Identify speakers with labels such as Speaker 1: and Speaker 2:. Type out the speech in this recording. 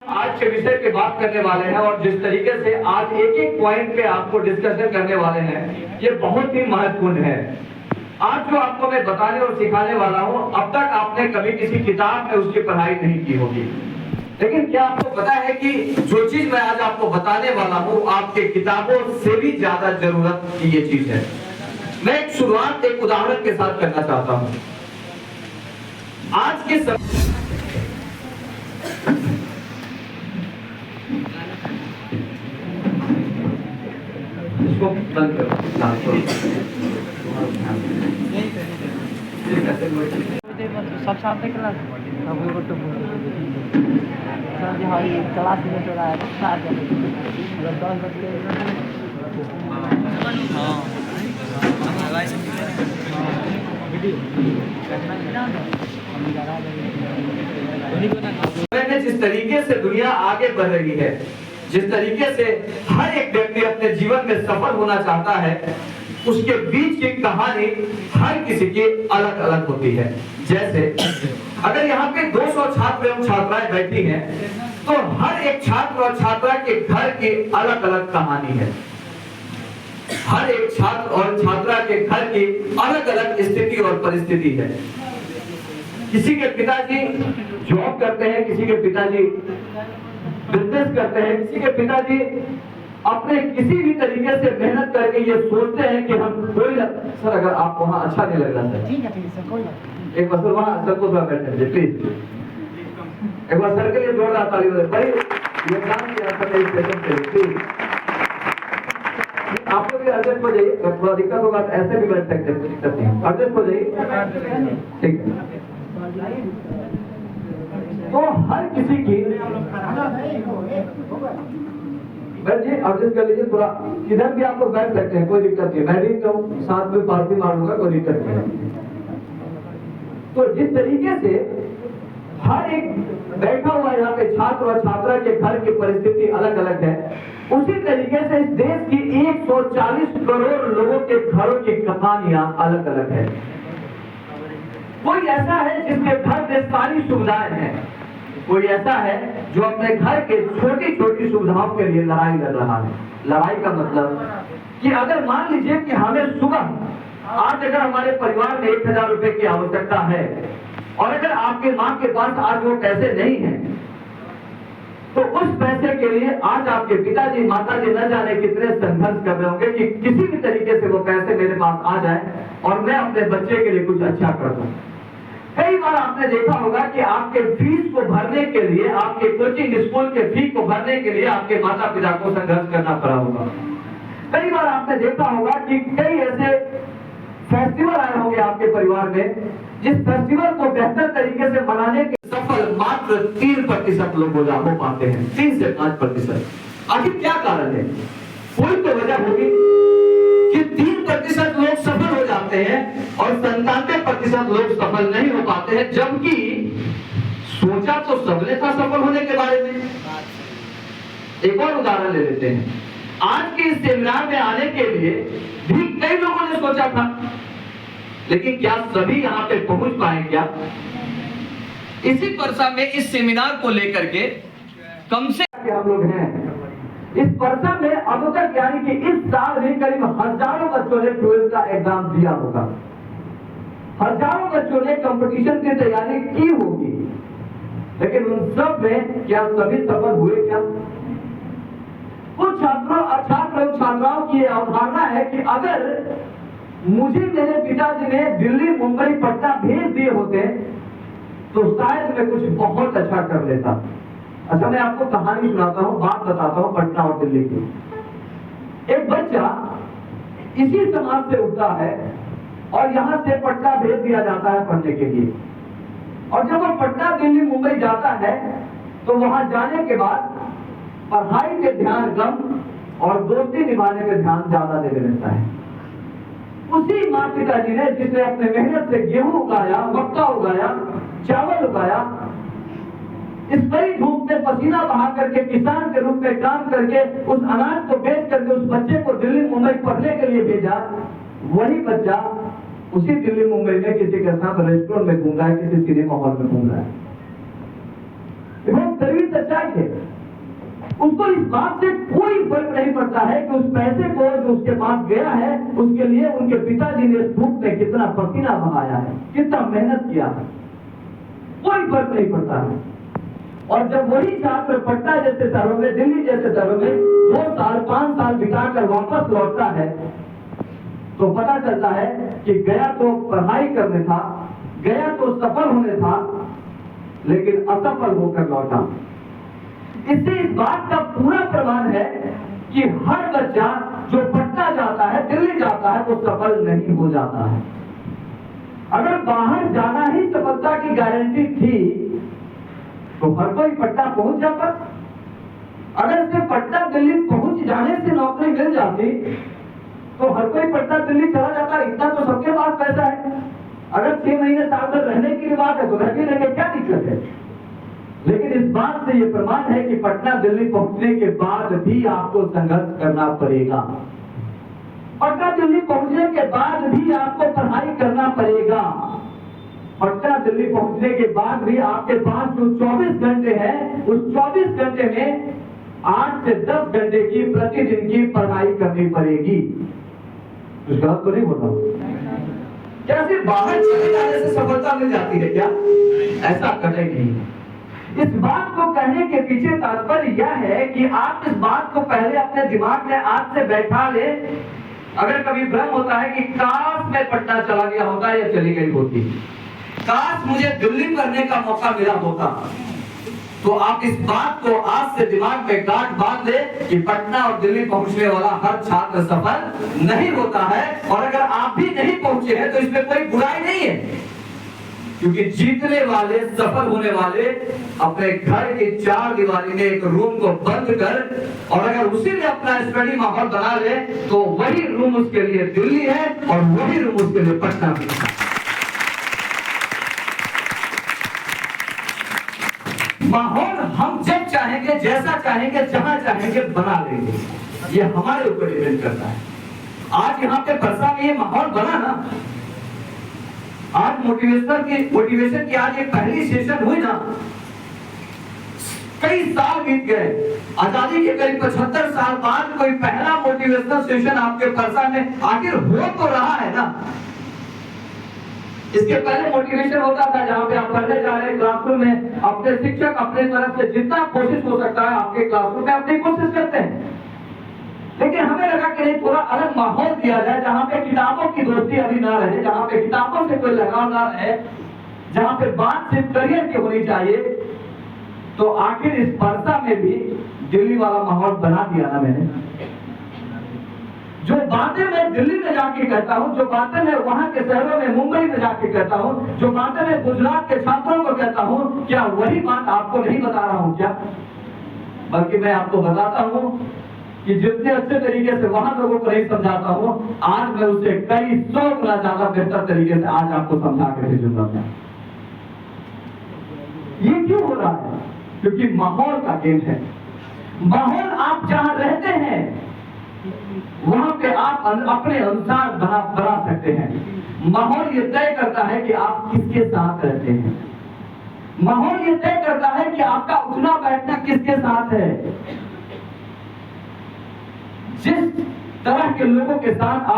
Speaker 1: आज के विषय की बात करने वाले हैं और जिस तरीके से आज एक एक पॉइंट पे आपको डिस्कशन करने वाले हैं, ये बहुत ही महत्वपूर्ण है। आज जो आपको मैं बताने और सिखाने वाला हूँ, अब तक आपने कभी किसी किताब में उसकी पढ़ाई नहीं की होगी, लेकिन क्या आपको पता है कि जो चीज मैं आज आपको बताने वाला हूँ, आपके किताबों से भी ज्यादा जरूरत की ये चीज है। मैं एक शुरुआत एक उदाहरण के साथ करना चाहता हूँ। आज के समय इसको बंद करो,
Speaker 2: सब सामने क्लास हम को तो सर हाँ ये क्लास में तो रहा है साथ में अगर 10 बच्चे
Speaker 1: हाँ जिस तरीके से दुनिया आगे बढ़ रही है, जिस तरीके से हर एक व्यक्ति अपने जीवन में सफल होना चाहता है, उसके बीच की कहानी हर किसी की अलग अलग होती है। जैसे अगर यहाँ पे 200 छात्र एवं छात्राएं बैठी हैं, तो हर एक छात्र और छात्रा के घर की अलग अलग कहानी है। हर एक छात्र और छात्रा के घर की अलग अलग स्थिति और परिस्थिति है। किसी के पिताजी जॉब करते हैं, किसी के पिताजी बिजनेस करते हैं, किसी के पिताजी अपने किसी भी तरीके से मेहनत करके ये सोचते हैं कि हम कोई सर अगर आप वहाँ अच्छा नहीं लग रहा सर,
Speaker 2: ठीक है सर, कोई बात
Speaker 1: एक बार वहाँ सर को थोड़ा बैठने दीजिए प्लीज। एक बार सर के लिए जोरदार ताली बजाइए। भाई ये काम किया सर एक सेकंड पे प्लीज। आपको भी अर्जेंट हो जाइए, थोड़ा दिक्कत होगा तो ऐसे भी बैठ सकते हैं, दिक्कत नहीं, अर्जेंट हो जाइए, ठीक है। तो हर किसी की जी एडजस्ट कर लीजिए, थोड़ा इधर भी आप लोग बैठ सकते हैं, कोई दिक्कत नहीं, मैं भी कहूँ साथ में पार्टी मारूंगा, कोई दिक्कत नहीं। तो जिस तरीके से हर एक बैठा हुआ यहाँ पे छात्र और छात्रा के घर की परिस्थिति अलग अलग है, उसी तरीके से इस देश की 140 करोड़ लोगों के घरों की कहानियां अलग अलग है। कोई ऐसा है जिसके घर में सारी सुविधाएं हैं, कोई ऐसा है जो अपने घर के छोटी छोटी सुविधाओं के लिए लड़ाई लड़ रहा है। लड़ाई का मतलब कि अगर मान लीजिए कि हमें सुबह आज अगर हमारे परिवार में 1000 रुपए की आवश्यकता है और अगर आपके माँ के पास आज वो पैसे नहीं है, तो उस पैसे के लिए आज आपके पिताजी माताजी न जाने कितने संघर्ष कर रहे होंगे कि किसी भी तरीके से वो पैसे मेरे पास आ जाए और मैं अपने बच्चे के लिए कुछ अच्छा कर दूं। कई बार आपने देखा होगा कि आपके फीस को भरने के लिए, आपके कोचिंग स्कूल के फी को भरने के लिए आपके माता पिता को संघर्ष करना पड़ा होगा। कई बार आपने देखा होगा कि कई ऐसे फेस्टिवल आए होंगे आपके परिवार में, जिस फेस्टिवल को बेहतर तरीके से मनाने के सफल मात्र 3% लोग हो पाते हैं, 3 से 5%। आखिर क्या कारण है? कोई तो वजह होगी कि 3% लोग सफल हो जाते हैं और 97% लोग सफल नहीं हो पाते हैं, जबकि सोचा तो सबने था सफल होने के बारे में। एक और उदाहरण ले लेते हैं। आज के इस सेमिनार में आने के लिए भी कई लोगों ने सोचा था, लेकिन क्या सभी यहाँ पे पहुंच पाए? क्या इसी परसा में इस सेमिनार को लेकर के कम से हम लोग हैं इस परसा में अब तक, यानी कि इस साल भी करीब हजारों बच्चों ने 12th का एग्जाम दिया होगा, हजारों बच्चों ने कंपटीशन की तैयारी की होगी, लेकिन उन सब में क्या सभी सफल हुए? क्या कुछ छात्रों और छात्राओं की अवधारणा है कि अगर मुझे मेरे पिताजी ने दिल्ली मुंबई पटना भेज दिए होते तो शायद मैं कुछ बहुत अच्छा कर लेता। अच्छा, मैं आपको कहानी सुनाता हूँ, बात बताता हूँ पटना और दिल्ली की। एक बच्चा इसी समाज से उठता है और यहाँ से पटना भेज दिया जाता है पढ़ने के लिए, और जब वो पटना दिल्ली मुंबई जाता है तो वहां जाने के बाद पढ़ाई पे ध्यान कम और दोस्ती निभाने पे ध्यान ज्यादा देने लगता है। उसी माँ पिताजी ने जिसने अपने मेहनत से गेहूं उगाया, मक्का उगाया, चावल उगाया, इस कड़ी धूप में पसीना बहा करके किसान के रूप में काम करके उस अनाज को बेच करके उस बच्चे को दिल्ली मुंबई पढ़ने के लिए भेजा, वही बच्चा उसी दिल्ली मुंबई में किसी के साथ रेस्टोरेंट में घूम रहा है, किसी सिनेमा हॉल में घूम रहा है। कड़वी सच्चाई है। उसको इस बात से कोई फर्क नहीं पड़ता है कि उस पैसे को जो उसके पास गया है उसके लिए उनके पिताजी ने धूप में कितना पसीना बहाया है, कितना मेहनत किया है, कोई फर्क नहीं पड़ता है। और जब वही छात्र पटना जैसे शहरों में, दिल्ली जैसे शहरों में 2 साल 5 साल बिताकर वापस लौटता है तो पता चलता है कि गया तो पढ़ाई करने था, गया तो सफल होने था, लेकिन असफल होकर लौटा। इससे इस बात का पूरा प्रमाण है कि हर बच्चा जो पटना जाता है, दिल्ली जाता है, वो सफल नहीं हो जाता है। अगर बाहर जाना ही सफलता की गारंटी थी तो हर कोई पटना पहुंच जाता। अगर से पटना दिल्ली पहुंच जाने से नौकरी मिल जाती तो हर कोई पटना दिल्ली चला जाता। इतना तो सबके पास पैसा है। अगर 6 महीने साल भर रहने की बात है तो रह भी लेंगे, क्या दिक्कत है। लेकिन इस बात से यह प्रमाण है कि पटना दिल्ली पहुंचने के बाद भी आपको संघर्ष करना पड़ेगा। पटना दिल्ली पहुंचने के बाद भी आपको पढ़ाई करना पड़ेगा। पटना दिल्ली पहुंचने के बाद भी आपके पास जो 24 घंटे हैं, उस 24 घंटे में 8 से 10 घंटे की प्रतिदिन की पढ़ाई करनी पड़ेगी। कुछ गलत तो नहीं बोल रहा? क्या सिर्फ बाहर चले जाने से सफलता मिल जाती है क्या? ऐसा कतई नहीं है। इस बात को कहने के पीछे तात्पर्य यह है कि आप इस बात को पहले अपने दिमाग में आज से बैठा ले। अगर कभी भ्रम होता है कि काश मैं पटना चला गया होता या चली गई होती, काश मुझे दिल्ली करने का मौका मिला होता, तो आप इस बात को आज से दिमाग में गांठ बांध ले कि पटना और दिल्ली पहुंचने वाला हर छात्र सफल नहीं होता है। और अगर आप भी नहीं पहुंचे हैं तो इसमें कोई बुराई नहीं है, क्योंकि जीतने वाले, सफल होने वाले अपने घर की 4 दीवारी में एक रूम को बंद कर और अगर उसी में अपना स्टडी माहौल बना ले तो वही रूम उसके लिए दिल्ली है और वही रूम उसके लिए पटना है। माहौल हम जब चाहेंगे, जैसा चाहेंगे, जहां चाहेंगे बना लेंगे। ये हमारे ऊपर डिपेंड करता है। आज यहाँ पे परसा में ये माहौल बना ना, आज मोटिवेशन की आज एक पहली सेशन हुई ना, कई साल बीत गए, आजादी के करीब 75 साल बाद कोई पहला मोटिवेशनल सेशन आपके परसा में आखिर हो तो रहा है ना। इसके पहले मोटिवेशन होता था जहां पे आप पढ़ने जा रहे हैं क्लासरूम में, अपने शिक्षक अपने तरफ से जितना कोशिश हो सकता है आपके क्लासरूम में अपनी कोशिश करते हैं। लेकिन हमें लगा कि नहीं, थोड़ा अलग माहौल दिया जाए जहां पे किताबों की दोस्ती अभी ना रहे, जहां पे किताबों से कोई लगाव ना रहे, जहां पे बात सिर्फ करियर की होनी चाहिए। तो आखिर इस परसा में भी दिल्ली वाला माहौल बना दिया ना मैंने। जो बातें मैं दिल्ली में जाके कहता हूँ, जो बातें मैं वहां के शहरों में, मुंबई में जाके कहता हूँ, जो बातें मैं गुजरात के छात्रों को कहता हूँ, क्या वही बात आपको नहीं बता रहा हूँ क्या? बल्कि मैं आपको बताता हूँ कि जितने अच्छे तरीके से वहां लोगों को नहीं समझाता हूँ, आज मैं उसे कई 100 गुना ज्यादा बेहतर तरीके से आज आपको समझा के भेजूंगा। ये क्यों हो रहा है? क्योंकि माहौल का गेम है। माहौल आप जहां रहते हैं वहां पे आप अपने अनुसार बना सकते हैं। माहौल ये तय करता है कि आप किसके साथ रहते हैं। माहौल ये तय करता है कि आपका उठना बैठना किसके साथ है। जिस तरह के लोगों के साथ आप